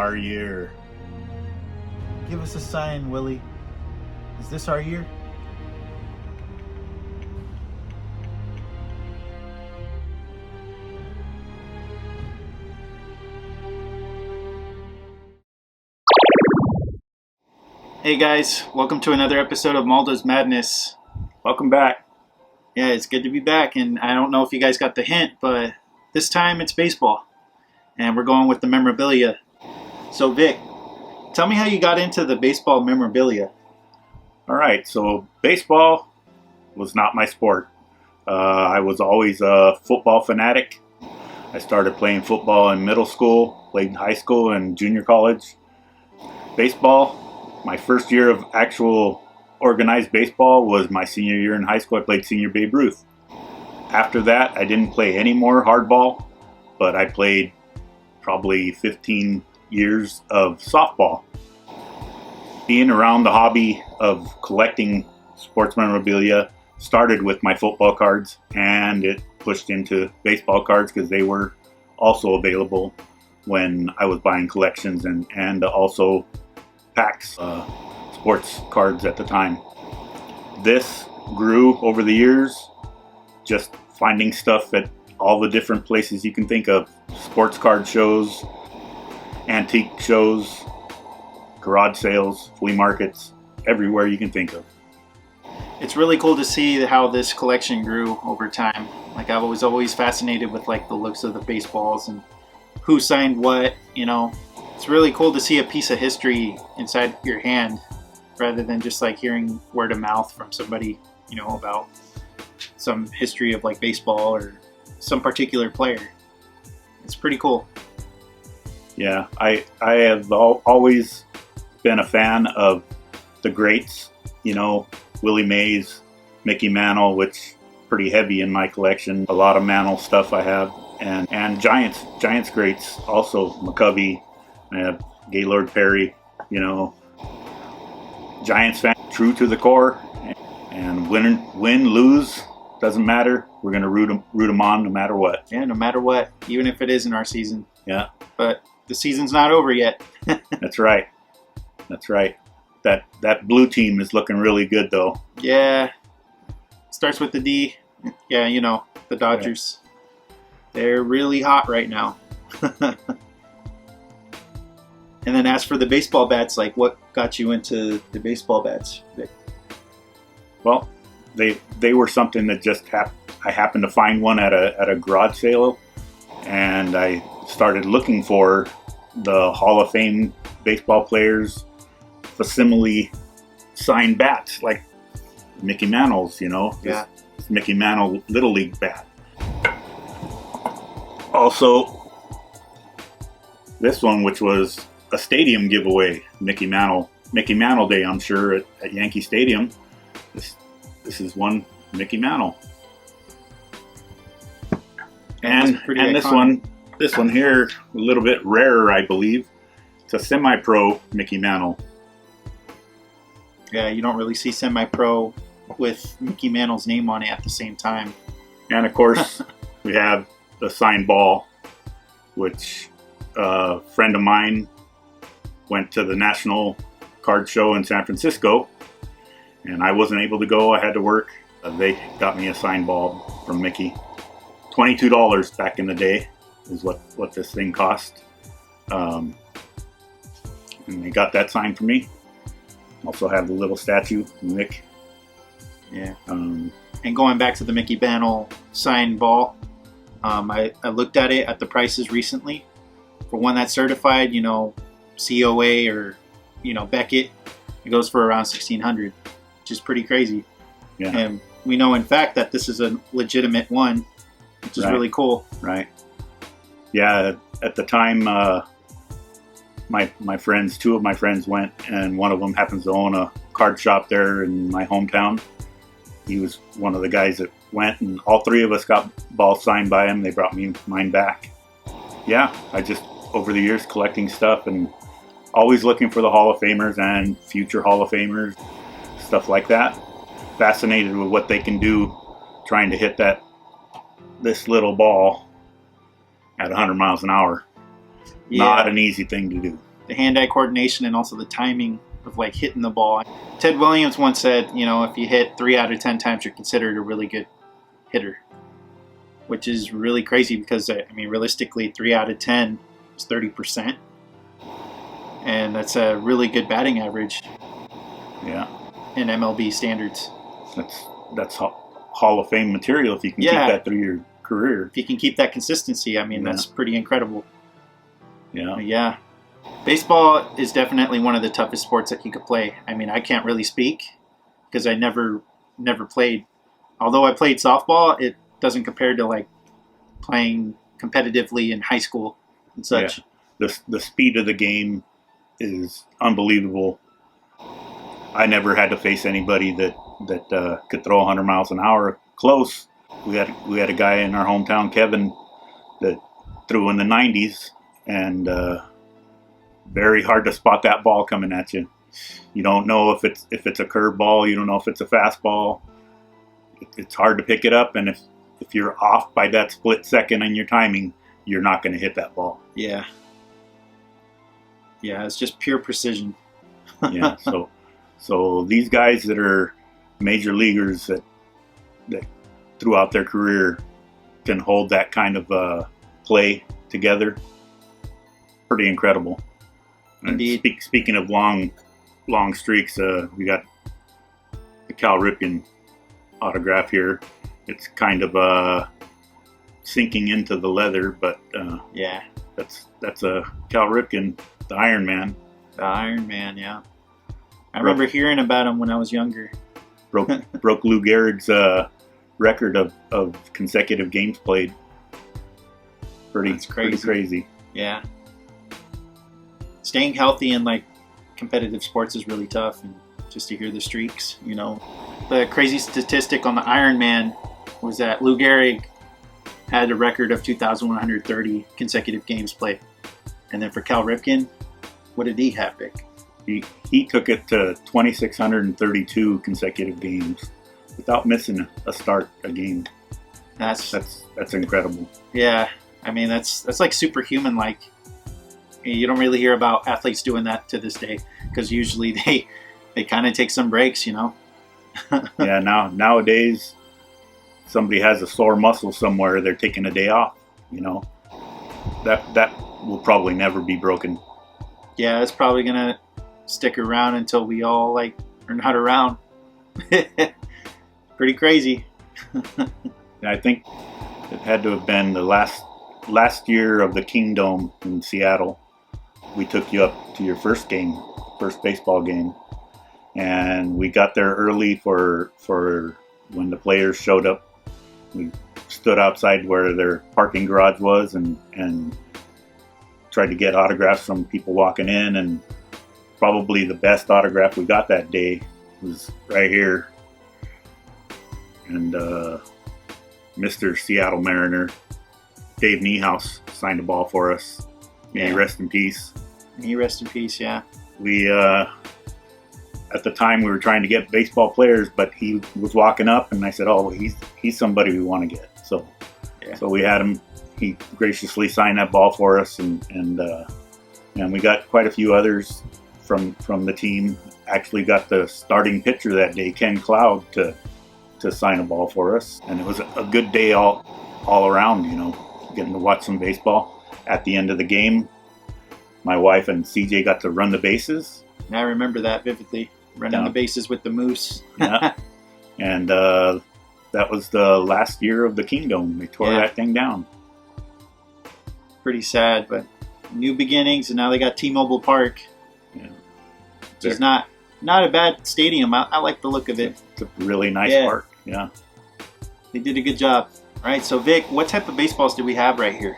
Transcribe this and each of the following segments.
our year. Give us a sign, Willie. Is this our year? Hey guys, welcome to another episode of Maldo's Madness. Welcome back. Yeah, it's good to be back, and I don't know if you guys got the hint, but this time it's baseball. And we're going with the memorabilia. So Vic, tell me how you got into the baseball memorabilia. All right, so baseball was not my sport. I was always a football fanatic. I started playing football in middle school, played in high school and junior college. Baseball, my first year of actual organized baseball was my senior year in high school. I played senior Babe Ruth. After that, I didn't play any more hardball, but I played probably 15 years of softball. Being around the hobby of collecting sports memorabilia started with my football cards, and it pushed into baseball cards because they were also available when I was buying collections and also packs, sports cards at the time. This grew over the years, just finding stuff at all the different places you can think of. Sports card shows, antique shows, garage sales, flea markets, everywhere you can think of. It's really cool to see how this collection grew over time. Like I was always fascinated with like the looks of the baseballs and who signed what, you know. It's really cool to see a piece of history inside your hand rather than just like hearing word of mouth from somebody, you know, about some history of like baseball or some particular player. It's pretty cool. Yeah, I have always been a fan of the greats, you know, Willie Mays, Mickey Mantle, which pretty heavy in my collection. A lot of Mantle stuff I have, and Giants greats also. McCovey, I have Gaylord Perry, you know. Giants fan, true to the core, and win, lose, doesn't matter. We're gonna root them on no matter what. Yeah, no matter what, even if it isn't our season. Yeah, but the season's not over yet. That's right. That's right. That blue team is looking really good though. Yeah, starts with the D. Yeah, you know, the Dodgers. Yeah. They're really hot right now. And then as for the baseball bats, like what got you into the baseball bats, Vic? Well, they were something that just I happened to find one at a garage sale, and I started looking for the Hall of Fame baseball players facsimile signed bats, like Mickey Mantle's, you know. Yeah. This Mickey Mantle Little League bat. Also, this one, which was a stadium giveaway, Mickey Mantle Day, I'm sure, at Yankee Stadium. This is one Mickey Mantle. And this one here, a little bit rarer, I believe. It's a semi-pro Mickey Mantle. Yeah, you don't really see semi-pro with Mickey Mantle's name on it at the same time. And of course, we have the signed ball, which a friend of mine went to the National Card Show in San Francisco, and I wasn't able to go. I had to work. They got me a signed ball from Mickey. $22 back in the day is what this thing cost. And they got that signed for me. Also have the little statue, Mick. Yeah. And going back to the Mickey Mantle signed ball, I looked at it at the prices recently. For one that's certified, you know, COA or, you know, Beckett, it goes for around $1,600, which is pretty crazy. Yeah. And we know, in fact, that this is a legitimate one, which is really cool. Right. Yeah. At the time, two of my friends went, and one of them happens to own a card shop there in my hometown. He was one of the guys that went, and all three of us got balls signed by him. They brought me mine back. Yeah, I just, over the years, collecting stuff and always looking for the Hall of Famers and future Hall of Famers, stuff like that. Fascinated with what they can do trying to hit this little ball at 100 miles an hour. Yeah. Not an easy thing to do. the hand-eye coordination and also the timing of like hitting the ball. Ted Williams once said, you know, if you hit 3 out of 10 times, you're considered a really good hitter, which is really crazy because, I mean, realistically, 3 out of 10 is 30%. And that's a really good batting average. Yeah. In MLB standards. That's Hall of Fame material if you can keep that through your career. If you can keep that consistency, I mean, that's pretty incredible. Yeah. But yeah. Baseball is definitely one of the toughest sports that you could play. I mean, I can't really speak because I never played. Although I played softball, it doesn't compare to like playing competitively in high school and such. Yeah. The speed of the game is unbelievable. I never had to face anybody that could throw 100 miles an hour close. We had a guy in our hometown, Kevin, that threw in the 90s, and very hard to spot that ball coming at you. You don't know if it's a curveball. You don't know if it's a fastball. It's hard to pick it up, and if you're off by that split second in your timing, you're not going to hit that ball. Yeah. Yeah, it's just pure precision. Yeah. So these guys that are major leaguers that throughout their career can hold that kind of play together, pretty incredible. Indeed. Speaking of long streaks, we got the Cal Ripken autograph here. It's kind of sinking into the leather, but that's a Cal Ripken, the Iron Man. The Iron Man, yeah. I remember hearing about him when I was younger. broke Lou Gehrig's record of consecutive games played. That's crazy. Pretty crazy. Yeah. Staying healthy in like competitive sports is really tough, and just to hear the streaks, you know. The crazy statistic on the Iron Man was that Lou Gehrig had a record of 2,130 consecutive games played. And then for Cal Ripken, what did he have, Vic? He took it to 2,632 consecutive games without missing a game. That's incredible. Yeah, I mean that's like superhuman. Like, you don't really hear about athletes doing that to this day because usually they kind of take some breaks, you know. Yeah, nowadays somebody has a sore muscle somewhere, they're taking a day off. You know, that will probably never be broken. Yeah, it's probably gonna stick around until we all like are not around. Pretty crazy. I think it had to have been the last year of the Kingdome in Seattle. We took you up to your first baseball game, and we got there early for when the players showed up. We stood outside where their parking garage was and tried to get autographs from people walking in, and probably the best autograph we got that day was right here. And Mr. Seattle Mariner, Dave Niehaus, signed a ball for us. May he rest in peace. May he rest in peace, yeah. We, at the time, we were trying to get baseball players, but he was walking up, and I said, oh, he's somebody we want to get. So we had him. He graciously signed that ball for us, and we got quite a few others from the team. Actually got the starting pitcher that day, Ken Cloud, to sign a ball for us. And it was a good day all around, you know, getting to watch some baseball. At the end of the game, my wife and CJ got to run the bases. I remember that vividly, running the bases with the Moose. Yeah. And that was the last year of the Kingdome. They tore that thing down. Pretty sad, but new beginnings, and now they got T-Mobile Park. Yeah. Which is not a bad stadium. I like the look of it. It's a really nice park. Yeah. They did a good job. All right, so Vic, what type of baseballs do we have right here?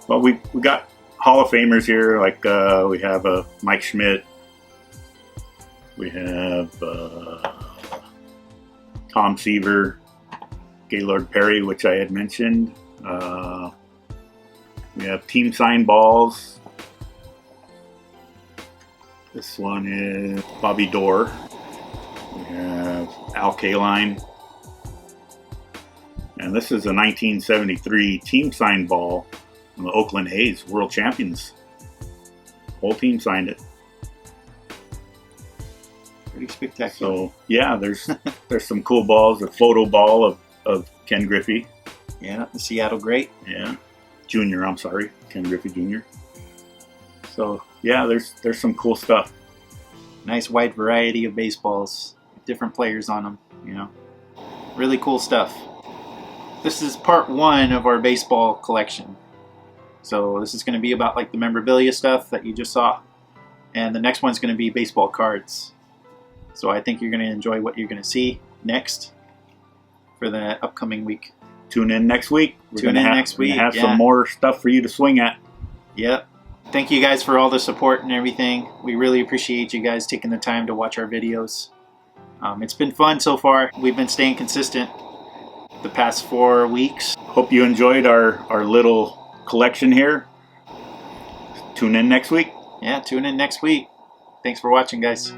Well, we got Hall of Famers here. Like we have Mike Schmidt. We have Tom Seaver, Gaylord Perry, which I had mentioned. We have team signed balls. This one is Bobby Dorr. We have Al Kaline. And this is a 1973 team signed ball from the Oakland A's, world champions. Whole team signed it. Pretty spectacular. So yeah, there's some cool balls. A photo ball of Ken Griffey. Yeah, the Seattle Great. Yeah, Junior. I'm sorry, Ken Griffey Jr. So yeah, there's some cool stuff. Nice wide variety of baseballs, different players on them. You know, really cool stuff. This is part 1 of our baseball collection. So this is going to be about like the memorabilia stuff that you just saw, and the next one's going to be baseball cards. So I think you're going to enjoy what you're going to see next for the upcoming week. Tune in next week. We're Tune in next week. We're gonna have some more stuff for you to swing at. Yep. Thank you guys for all the support and everything. We really appreciate you guys taking the time to watch our videos. It's been fun so far. We've been staying consistent the past 4 weeks. Hope you enjoyed our little collection here. Tune in next week. Yeah, tune in next week. Thanks for watching, guys.